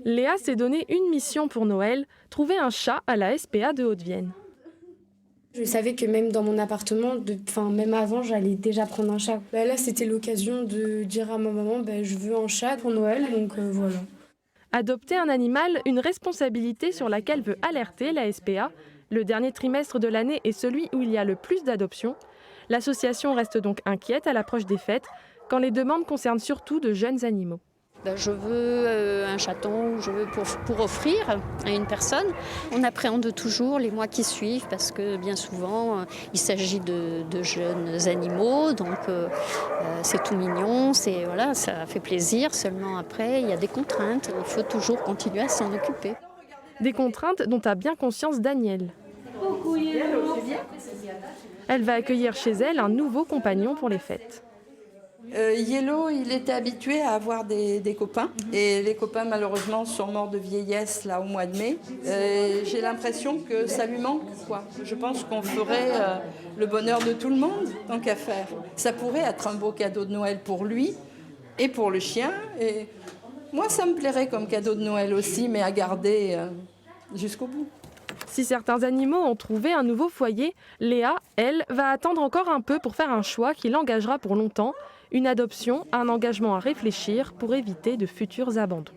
Léa s'est donné une mission pour Noël, trouver un chat à la SPA de Haute-Vienne. Je savais que même dans mon appartement, même avant, j'allais déjà prendre un chat. Là, c'était l'occasion de dire à ma maman, je veux un chat pour Noël, donc voilà. Adopter un animal, une responsabilité sur laquelle veut alerter la SPA. Le dernier trimestre de l'année est celui où il y a le plus d'adoptions. L'association reste donc inquiète à l'approche des fêtes, quand les demandes concernent surtout de jeunes animaux. Je veux un chaton, je veux pour offrir à une personne. On appréhende toujours les mois qui suivent parce que bien souvent il s'agit de jeunes animaux, donc c'est tout mignon, voilà, ça fait plaisir. Seulement après il y a des contraintes, il faut toujours continuer à s'en occuper. Des contraintes dont a bien conscience Danielle. Elle va accueillir chez elle un nouveau compagnon pour les fêtes. Yellow, il était habitué à avoir des copains. Et les copains, malheureusement, sont morts de vieillesse là, au mois de mai. J'ai l'impression que ça lui manque, quoi. Je pense qu'on ferait le bonheur de tout le monde, tant qu'à faire. Ça pourrait être un beau cadeau de Noël pour lui et pour le chien. Et moi, ça me plairait comme cadeau de Noël aussi, mais à garder jusqu'au bout. Si certains animaux ont trouvé un nouveau foyer, Léa, elle, va attendre encore un peu pour faire un choix qui l'engagera pour longtemps. Une adoption, un engagement à réfléchir pour éviter de futurs abandons.